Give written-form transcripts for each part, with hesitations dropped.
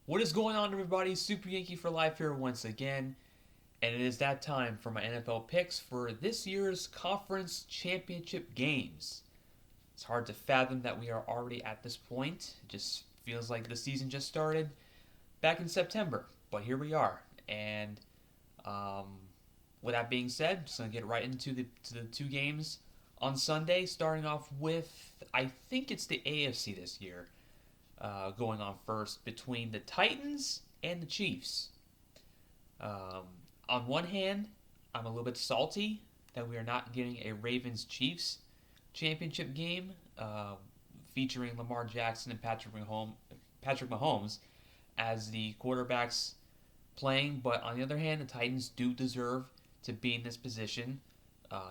What is going on, everybody? Super Yankee for Life here once again, and it is that time for my NFL picks for this year's conference championship games. It's hard to fathom that we are already at this point. It just feels like the season just started back in September, but here we are. And um, with that being said, just gonna get right into the two games on Sunday. Starting off with, I think it's the AFC this year going on first between the Titans and the Chiefs. Um, on one hand, I'm a little bit salty that we are not getting a Ravens Chiefs championship game featuring Lamar Jackson and Patrick Mahomes as the quarterbacks playing. But on the other hand, the Titans do deserve to be in this position.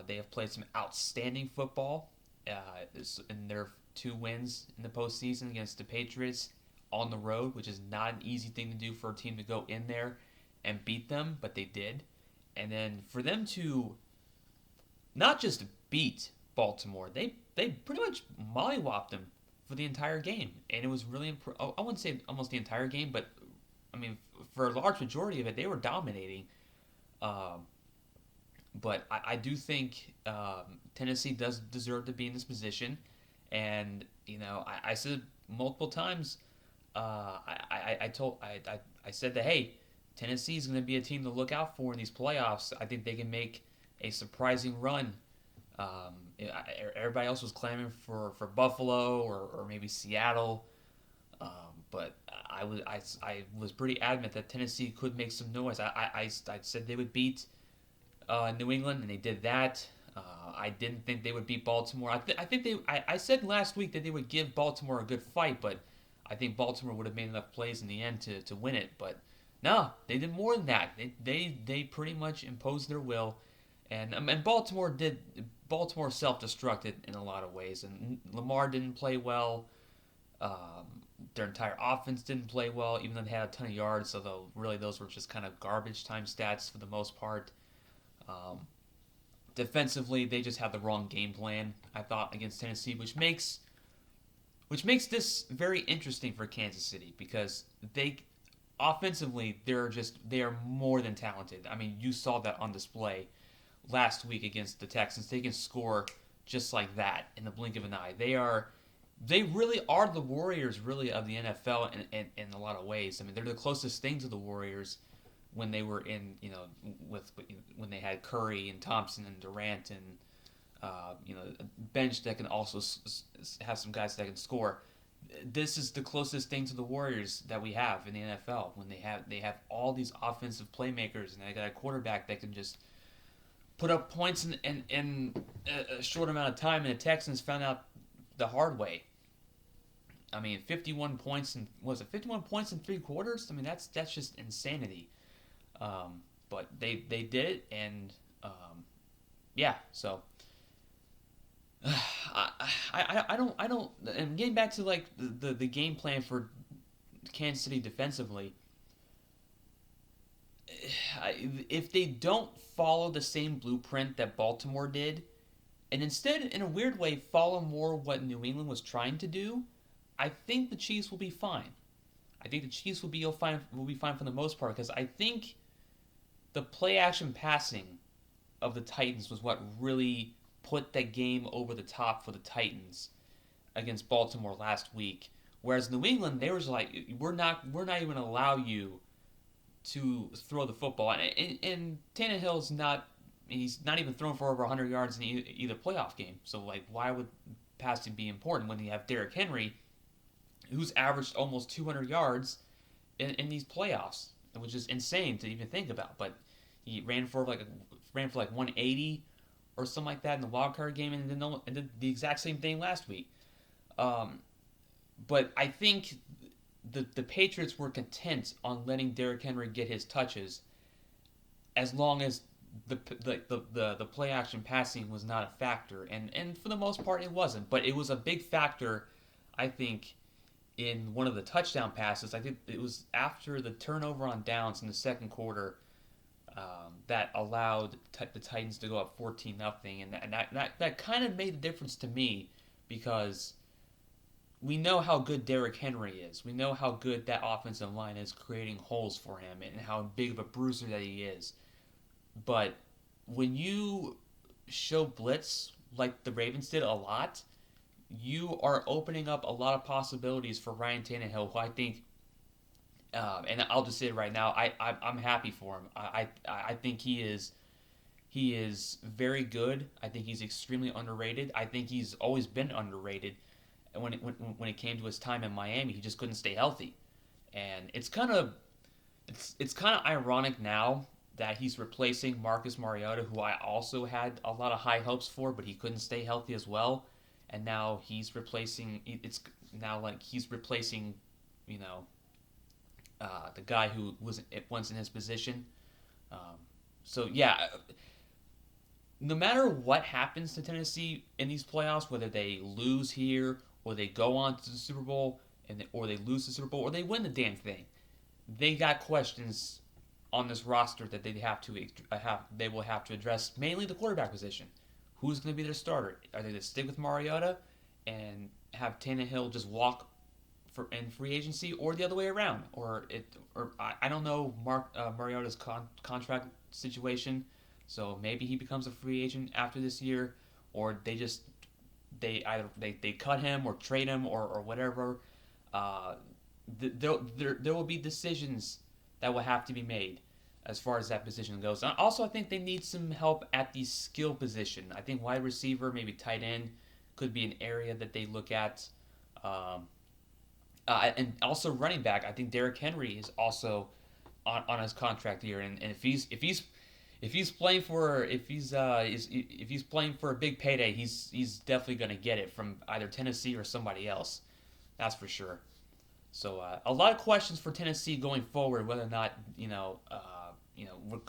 They have played some outstanding football in their two wins in the postseason against the Patriots on the road, which is not an easy thing to do for a team to go in there and beat them, but they did. And then for them to not just beat Baltimore, they pretty much mollywopped them for the entire game, and it was really I wouldn't say almost the entire game, but I mean for a large majority of it, they were dominating. Um, but I do think Tennessee does deserve to be in this position. And I said multiple times, I said that hey, Tennessee is going to be a team to look out for in these playoffs. I think they can make a surprising run. Everybody else was clamoring for Buffalo or maybe Seattle, but I was pretty adamant that Tennessee could make some noise. I said they would beat New England, and they did that. I didn't think they would beat Baltimore. I think they. I said last week that they would give Baltimore a good fight, but I think Baltimore would have made enough plays in the end to win it. But no, they did more than that. They pretty much imposed their will, and Baltimore self-destructed in a lot of ways, and Lamar didn't play well. Their entire offense didn't play well, even though they had a ton of yards. Although really those were just kind of garbage time stats for the most part. Um, Defensively, they just have the wrong game plan, I thought, against Tennessee, which makes this very interesting for Kansas City because they offensively they are more than talented. I mean, you saw that on display last week against the Texans. They can score just like that in the blink of an eye. They really are the Warriors really of the NFL in a lot of ways. I mean, they're the closest thing to the Warriors when they were in, with when they had Curry and Thompson and Durant and a bench that can also have some guys that can score. This is the closest thing to the Warriors that we have in the NFL when they have all these offensive playmakers and they got a quarterback that can just put up points in a short amount of time. And the Texans found out the hard way. I mean, 51 points and was it 51 points in three quarters? I mean, that's just insanity. But they did it, and yeah. So I don't. And getting back to like the game plan for Kansas City defensively, if they don't follow the same blueprint that Baltimore did, and instead, in a weird way, follow more what New England was trying to do, I think the Chiefs will be fine. I think the Chiefs will be fine for the most part because I think the play action passing of the Titans was what really put that game over the top for the Titans against Baltimore last week. Whereas New England, they was like, we're not even gonna allow you to throw the football. And Tannehill's not, he's not even thrown for over 100 yards in either playoff game. So like, why would passing be important when you have Derrick Henry, who's averaged almost 200 yards in these playoffs, which is insane to even think about. But he ran for like 180 or something like that in the wild card game, and did the exact same thing last week. Um, but I think the Patriots were content on letting Derrick Henry get his touches as long as the play action passing was not a factor, and for the most part it wasn't. But it was a big factor, I think, in one of the touchdown passes. I think it was after the turnover on downs in the second quarter that allowed the Titans to go up 14-0, and that kind of made a difference to me because we know how good Derrick Henry is. We know how good that offensive line is creating holes for him and how big of a bruiser that he is. But when you show blitz like the Ravens did a lot, you are opening up a lot of possibilities for Ryan Tannehill, who I think, and I'll just say it right now, I'm happy for him. I think he is very good. I think he's extremely underrated. I think he's always been underrated. And when it came to his time in Miami, he just couldn't stay healthy, and it's kind of ironic now that he's replacing Marcus Mariota, who I also had a lot of high hopes for, but he couldn't stay healthy as well. And now he's replacing. It's now like he's replacing, you know, the guy who was once in his position. Um, so yeah, no matter what happens to Tennessee in these playoffs, whether they lose here or they go on to the Super Bowl or they lose the Super Bowl or they win the damn thing, they got questions on this roster that they will have to address, mainly the quarterback position. Who's going to be their starter? Are they going to stick with Mariota and have Tannehill just walk in free agency, or the other way around? I don't know Mariota's contract situation, so maybe he becomes a free agent after this year, or they cut him or trade him or whatever. Uh, there will be decisions that will have to be made as far as that position goes. And also, I think they need some help at the skill position. I think wide receiver, maybe tight end, could be an area that they look at. And also running back. I think Derrick Henry is also on his contract year, and if he's playing for if he's playing for a big payday, he's definitely going to get it from either Tennessee or somebody else. That's for sure. So a lot of questions for Tennessee going forward. Whether or not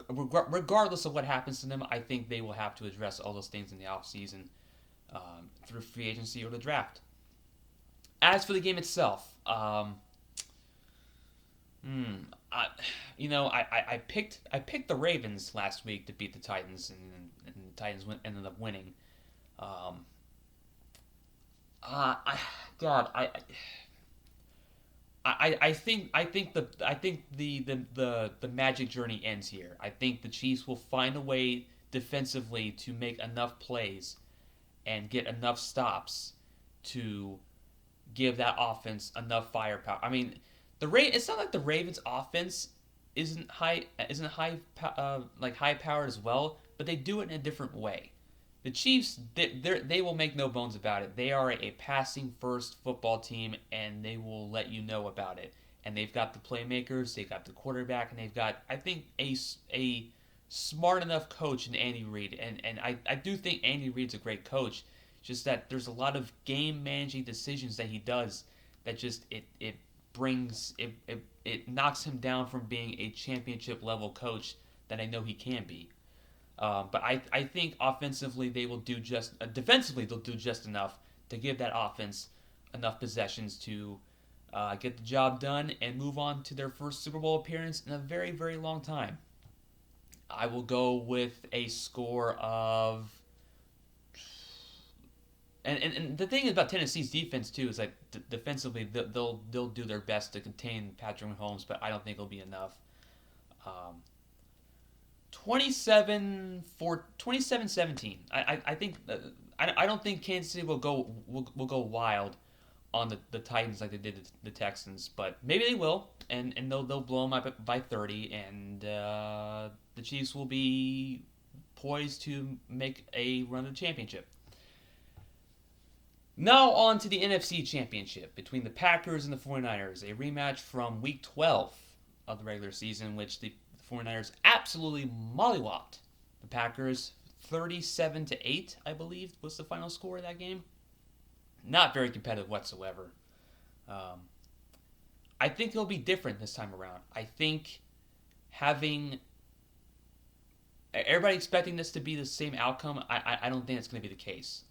regardless of what happens to them, I think they will have to address all those things in the offseason through free agency or the draft. As for the game itself, I picked the Ravens last week to beat the Titans, and the Titans ended up winning. Um, I God, I think the magic journey ends here. I think the Chiefs will find a way defensively to make enough plays and get enough stops to give that offense enough firepower. I mean, it's not like the Ravens offense isn't high powered as well, but they do it in a different way. The Chiefs, they will make no bones about it. They are a passing first football team, and they will let you know about it. And they've got the playmakers, they've got the quarterback, and they've got, I think, a smart enough coach in Andy Reid. And I do think Andy Reid's a great coach. Just that there's a lot of game managing decisions that he does that just it knocks him down from being a championship level coach that I know he can be. But I think offensively defensively they'll do just enough to give that offense enough possessions to get the job done and move on to their first Super Bowl appearance in a very, very long time. I will go with a score of. And the thing about Tennessee's defense too is that defensively they'll do their best to contain Patrick Mahomes, but I don't think it'll be enough. 27-17. I think I don't think Kansas City will go wild on the Titans like they did the Texans, but maybe they will, and they'll blow them up by 30, and the Chiefs will be poised to make a run of the championship. Now on to the NFC Championship between the Packers and the 49ers, a rematch from Week 12 of the regular season, which the 49ers absolutely mollywopped the Packers 37-8, I believe, was the final score of that game. Not very competitive whatsoever. I think it'll be different this time around. I think having everybody expecting this to be the same outcome, I don't think it's going to be the case.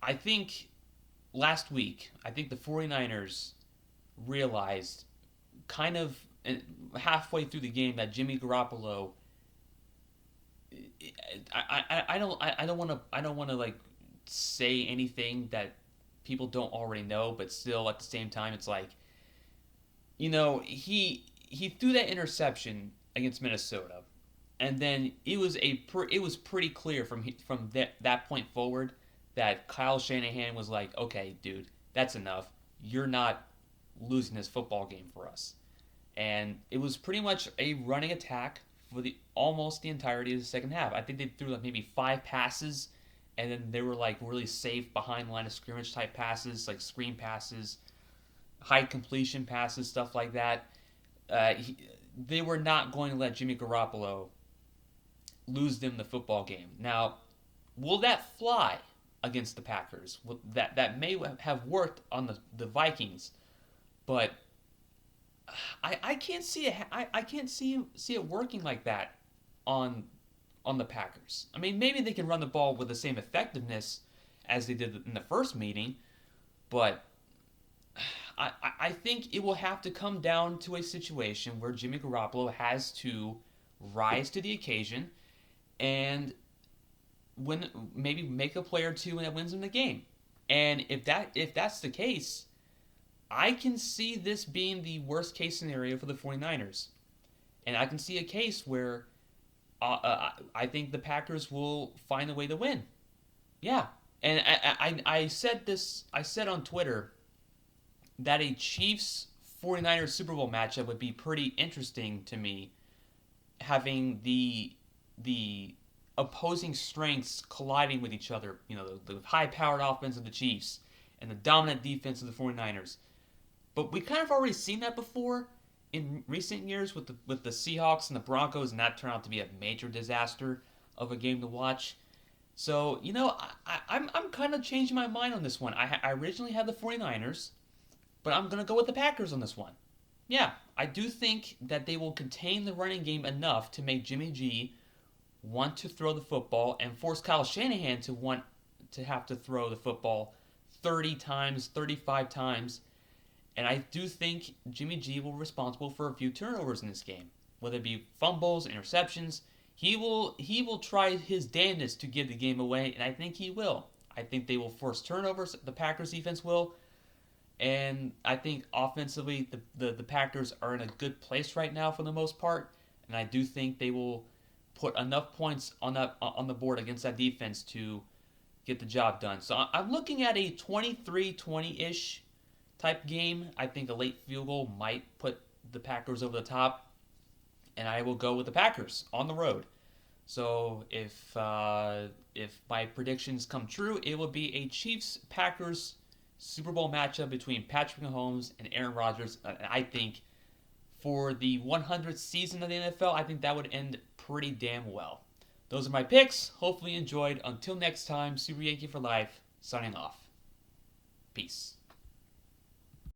I think last week, I think the 49ers realized kind of halfway through the game that Jimmy Garoppolo I don't want to like say anything that people don't already know, but still at the same time, it's like, he threw that interception against Minnesota, and then it was pretty clear from that point forward that Kyle Shanahan was like, okay, dude, that's enough. You're not losing this football game for us. And it was pretty much a running attack for the almost the entirety of the second half. I think they threw like maybe 5 passes, and then they were like really safe behind line of scrimmage type passes, like screen passes, high completion passes, stuff like that. They were not going to let Jimmy Garoppolo lose them the football game. Now, will that fly against the Packers? That may have worked on the Vikings, but I can't see it. I can't see it working like that on the Packers. I mean, maybe they can run the ball with the same effectiveness as they did in the first meeting, but I think it will have to come down to a situation where Jimmy Garoppolo has to rise to the occasion and maybe make a play or two and that wins them the game. And if that's the case, I can see this being the worst case scenario for the 49ers. And I can see a case where I think the Packers will find a way to win. Yeah. And I said this, I said on Twitter that a Chiefs 49ers Super Bowl matchup would be pretty interesting to me, having the opposing strengths colliding with each other. The high-powered offense of the Chiefs and the dominant defense of the 49ers. But we kind of already seen that before in recent years with the Seahawks and the Broncos, and that turned out to be a major disaster of a game to watch. So, I'm kind of changing my mind on this one. I originally had the 49ers, but I'm going to go with the Packers on this one. Yeah, I do think that they will contain the running game enough to make Jimmy G want to throw the football and force Kyle Shanahan to want to have to throw the football 30 times, 35 times. And I do think Jimmy G will be responsible for a few turnovers in this game, whether it be fumbles, interceptions. He will try his damnedest to give the game away, and I think he will. I think they will force turnovers. The Packers defense will. And I think offensively, the Packers are in a good place right now for the most part. And I do think they will put enough points on the board against that defense to get the job done. So I'm looking at a 23-20-ish type game. I think a late field goal might put the Packers over the top. And I will go with the Packers on the road. So if my predictions come true, it will be a Chiefs-Packers Super Bowl matchup between Patrick Mahomes and Aaron Rodgers. I think for the 100th season of the NFL, I think that would end pretty damn well. Those are my picks. Hopefully you enjoyed. Until next time, Super Yankee for Life, signing off. Peace.